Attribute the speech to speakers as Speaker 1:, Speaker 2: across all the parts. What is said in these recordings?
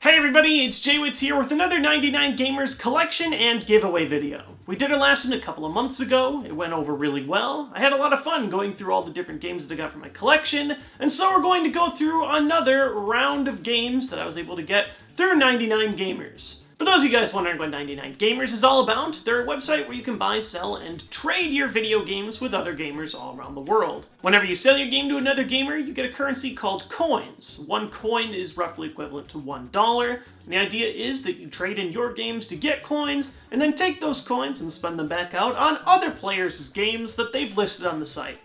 Speaker 1: Hey everybody, it's TheJWittz here with another 99Gamers collection and giveaway video. We did our last one a couple of months ago. It went over really well. I had a lot of fun going through all the different games that I got from my collection, and so we're going to go through another round of games that I was able to get through 99Gamers. For those of you guys wondering what 99Gamers is all about, they're a website where you can buy, sell, and trade your video games with other gamers all around the world. Whenever you sell your game to another gamer, you get a currency called coins. One coin is roughly equivalent to $1, and the idea is that you trade in your games to get coins, and then take those coins and spend them back out on other players' games that they've listed on the site.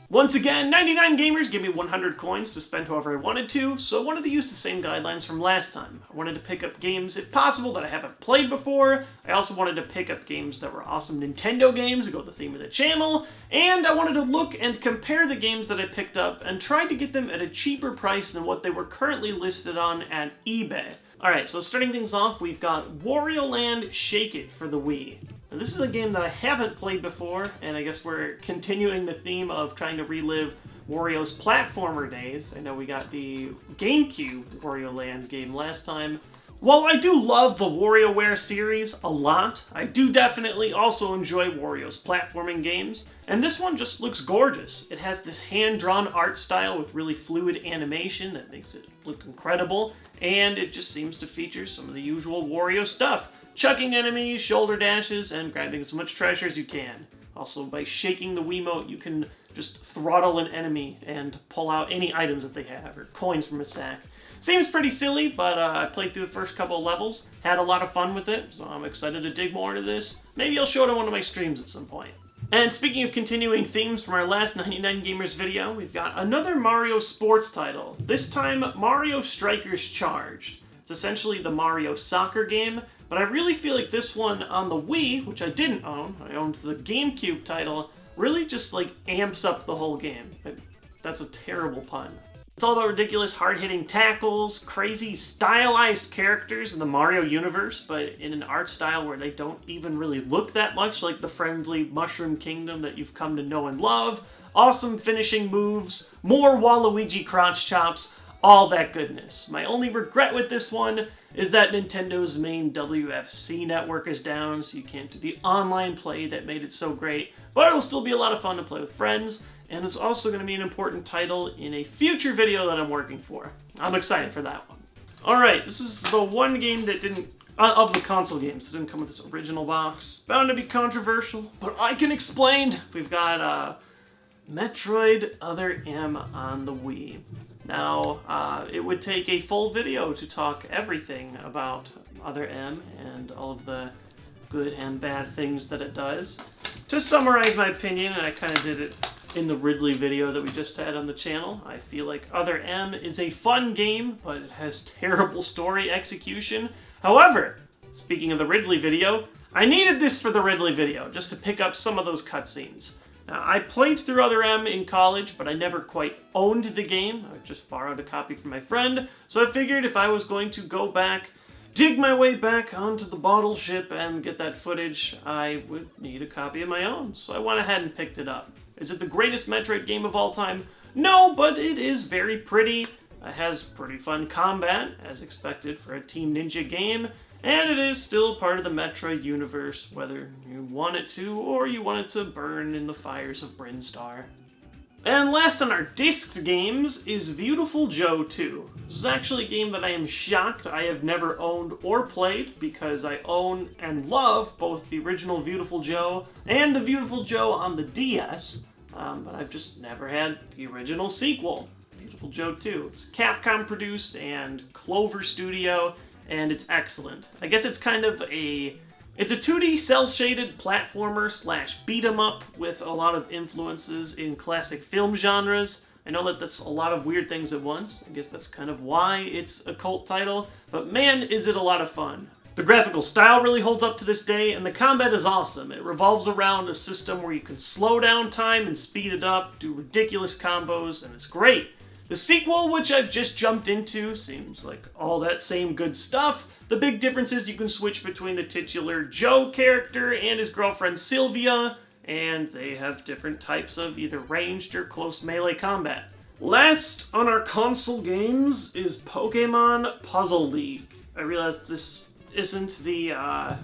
Speaker 1: Once again, 99Gamers gave me 100 coins to spend however I wanted to, so I wanted to use the same guidelines from last time. I wanted to pick up games, if possible, that I haven't played before. I also wanted to pick up games that were awesome Nintendo games to go with the theme of the channel, and I wanted to look and compare the games that I picked up and try to get them at a cheaper price than what they were currently listed on at eBay. Alright, so starting things off, we've got Wario Land Shake It for the Wii. Now, this is a game that I haven't played before, and I guess we're continuing the theme of trying to relive Wario's platformer days. I know we got the GameCube Wario Land game last time. While I do love the WarioWare series a lot, I do definitely also enjoy Wario's platforming games, and this one just looks gorgeous. It has this hand-drawn art style with really fluid animation that makes it look incredible, and it just seems to feature some of the usual Wario stuff. Chucking enemies, shoulder dashes, and grabbing as much treasure as you can. Also, by shaking the Wiimote, you can just throttle an enemy and pull out any items that they have, or coins from a sack. Seems pretty silly, but I played through the first couple of levels, had a lot of fun with it, so I'm excited to dig more into this. Maybe I'll show it on one of my streams at some point. And speaking of continuing themes from our last 99Gamers video, we've got another Mario sports title. This time, Mario Strikers Charged. It's essentially the Mario soccer game, but I really feel like this one on the Wii, which I didn't own, I owned the GameCube title, really just like amps up the whole game. That's a terrible pun. It's all about ridiculous hard-hitting tackles, crazy stylized characters in the Mario universe, but in an art style where they don't even really look that much like the friendly Mushroom Kingdom that you've come to know and love, awesome finishing moves, more Waluigi crotch chops, all that goodness. My only regret with this one is that Nintendo's main WFC network is down, so you can't do the online play that made it so great, but it'll still be a lot of fun to play with friends, and it's also going to be an important title in a future video that I'm working for. I'm excited for that one. Alright, this is the one game that didn't, of the console games, that didn't come with this original box. Bound to be controversial, but I can explain. We've got Metroid Other M on the Wii. Now, it would take a full video to talk everything about Other M and all of the good and bad things that it does. To summarize my opinion, and I kind of did it in the Ridley video that we just had on the channel, I feel like Other M is a fun game, but it has terrible story execution. However, speaking of the Ridley video, I needed this for the Ridley video, just to pick up some of those cutscenes. Now, I played through Other M in college, but I never quite owned the game. I just borrowed a copy from my friend, so I figured if I was going to go back, dig my way back onto the bottle ship and get that footage, I would need a copy of my own. So I went ahead and picked it up. Is it the greatest Metroid game of all time? No, but it is very pretty. It has pretty fun combat, as expected for a Team Ninja game, and it is still part of the Metroid universe, whether you want it to or you want it to burn in the fires of Brinstar. And last on our disc games is Viewtiful Joe 2. This is actually a game that I am shocked I have never owned or played, because I own and love both the original Viewtiful Joe and the Viewtiful Joe on the DS, but I've just never had the original sequel, Viewtiful Joe 2. It's Capcom produced and Clover Studio, and it's excellent. I guess it's kind of it's a 2D cel-shaded platformer slash beat-em-up with a lot of influences in classic film genres. I know that that's a lot of weird things at once. I guess that's kind of why it's a cult title, but man, is it a lot of fun. The graphical style really holds up to this day, and the combat is awesome. It revolves around a system where you can slow down time and speed it up, do ridiculous combos, and it's great. The sequel, which I've just jumped into, seems like all that same good stuff. The big difference is you can switch between the titular Joe character and his girlfriend Sylvia, and they have different types of either ranged or close melee combat. Last on our console games is Pokemon Puzzle League. I realize this isn't the,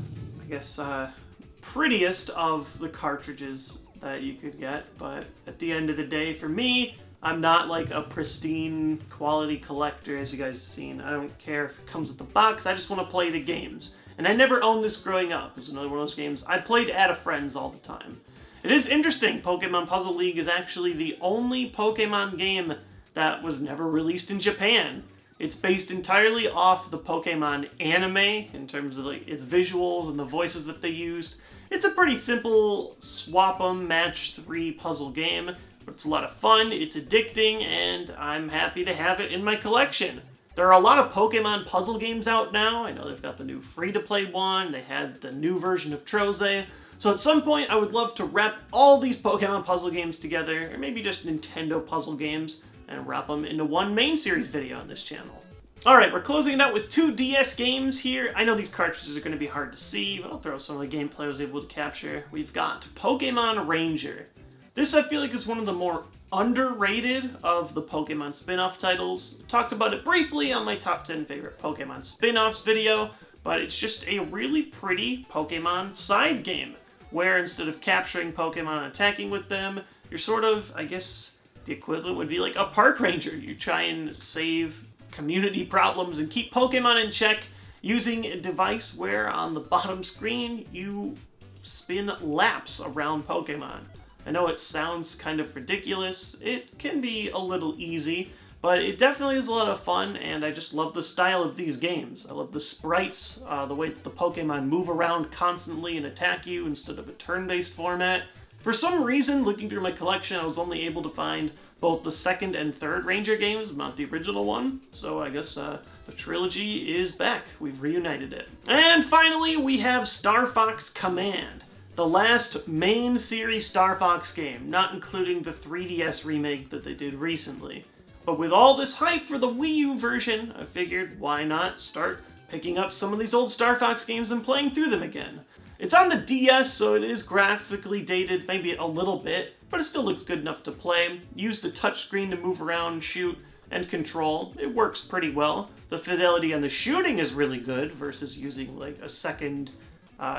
Speaker 1: prettiest of the cartridges that you could get, but at the end of the day, for me, I'm not like a pristine quality collector, as you guys have seen. I don't care if it comes with the box, I just want to play the games. And I never owned this growing up. It was another one of those games I played at a friend's all the time. It is interesting, Pokemon Puzzle League is actually the only Pokemon game that was never released in Japan. It's based entirely off the Pokemon anime in terms of like its visuals and the voices that they used. It's a pretty simple swap 'em, match 3 puzzle game, but it's a lot of fun, it's addicting, and I'm happy to have it in my collection. There are a lot of Pokemon puzzle games out now. I know they've got the new free-to-play one, they had the new version of Troze. So at some point, I would love to wrap all these Pokemon puzzle games together, or maybe just Nintendo puzzle games, and wrap them into one main series video on this channel. Alright, we're closing it out with 2 DS games here. I know these cartridges are going to be hard to see, but I'll throw some of the gameplay I was able to capture. We've got Pokemon Ranger. This, I feel like, is one of the more underrated of the Pokemon spin-off titles. I talked about it briefly on my top 10 favorite Pokemon spin-offs video, but it's just a really pretty Pokemon side game, where instead of capturing Pokemon and attacking with them, you're sort of, I guess, the equivalent would be like a park ranger. You try and save community problems and keep Pokemon in check using a device where on the bottom screen you spin laps around Pokemon. I know it sounds kind of ridiculous, it can be a little easy, but it definitely is a lot of fun, and I just love the style of these games. I love the sprites, the way that the Pokemon move around constantly and attack you instead of a turn-based format. For some reason, looking through my collection, I was only able to find both the second and third Ranger games, not the original one. So I guess the trilogy is back. We've reunited it. And finally, we have Star Fox Command, the last main series Star Fox game, not including the 3DS remake that they did recently. But with all this hype for the Wii U version, I figured why not start picking up some of these old Star Fox games and playing through them again. It's on the DS, so it is graphically dated, maybe a little bit, but it still looks good enough to play. Use the touchscreen to move around, shoot, and control. It works pretty well. The fidelity on the shooting is really good versus using like a second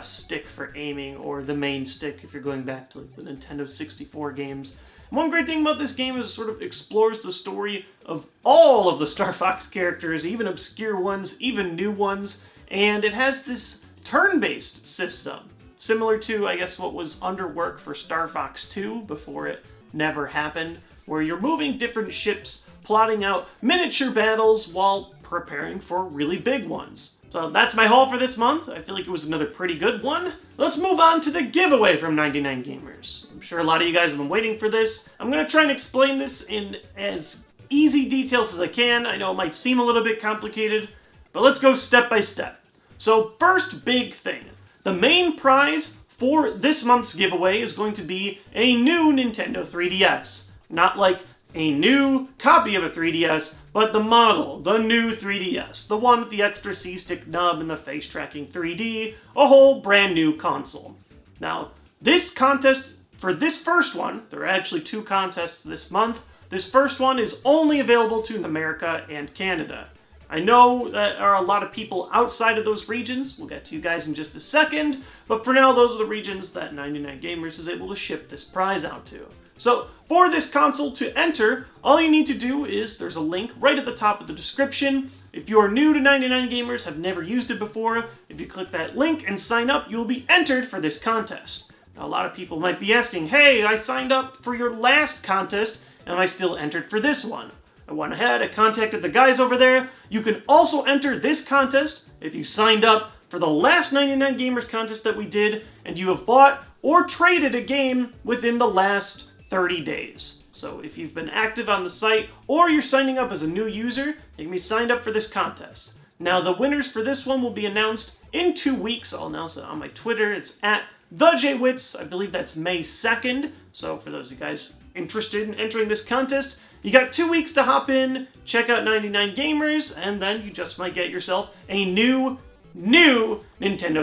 Speaker 1: stick for aiming, or the main stick if you're going back to like the Nintendo 64 games. One great thing about this game is it sort of explores the story of all of the Star Fox characters, even obscure ones, even new ones, and it has this turn-based system, similar to, I guess, what was under work for Star Fox 2 before it never happened, where you're moving different ships, plotting out miniature battles while preparing for really big ones. So that's my haul for this month. I feel like it was another pretty good one. Let's move on to the giveaway from 99Gamers. I'm sure a lot of you guys have been waiting for this. I'm going to try and explain this in as easy details as I can. I know it might seem a little bit complicated, but let's go step by step. So first big thing, the main prize for this month's giveaway is going to be a new Nintendo 3DS. Not like a new copy of a 3DS, but the model, the new 3DS, the one with the extra C-stick nub and the face tracking 3D, a whole brand new console. Now, this contest, for this first one, there are actually 2 contests this month. This first one is only available to America and Canada. I know that there are a lot of people outside of those regions. We'll get to you guys in just a second. But for now, those are the regions that 99Gamers is able to ship this prize out to. So for this console to enter, all you need to do is, there's a link right at the top of the description. If you are new to 99Gamers, have never used it before, if you click that link and sign up, you'll be entered for this contest. Now, a lot of people might be asking, hey, I signed up for your last contest, and I still entered for this one. I went ahead, I contacted the guys over there. You can also enter this contest if you signed up for the last 99Gamers contest that we did, and you have bought or traded a game within the last 30 days. So if you've been active on the site, or you're signing up as a new user, you can be signed up for this contest. Now, the winners for this one will be announced in 2 weeks. I'll announce it on my Twitter. It's at TheJWittz. I believe that's May 2nd. So for those of you guys interested in entering this contest, you got 2 weeks to hop in, check out 99Gamers, and then you just might get yourself a new Nintendo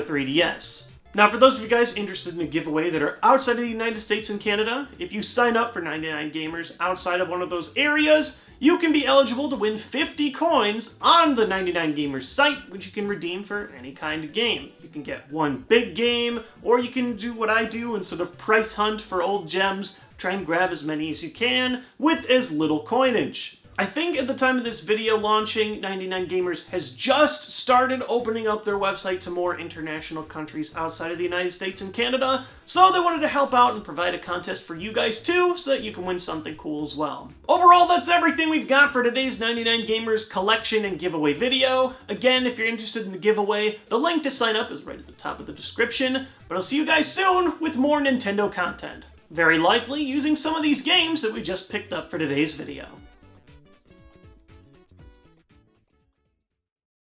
Speaker 1: 3DS. Now, for those of you guys interested in a giveaway that are outside of the United States and Canada, if you sign up for 99Gamers outside of one of those areas, you can be eligible to win 50 coins on the 99Gamers site, which you can redeem for any kind of game. You can get one big game, or you can do what I do and sort of price hunt for old gems, try and grab as many as you can with as little coinage. I think at the time of this video launching, 99Gamers has just started opening up their website to more international countries outside of the United States and Canada, so they wanted to help out and provide a contest for you guys too, so that you can win something cool as well. Overall, that's everything we've got for today's 99Gamers collection and giveaway video. Again, if you're interested in the giveaway, the link to sign up is right at the top of the description, but I'll see you guys soon with more Nintendo content. Very likely using some of these games that we just picked up for today's video.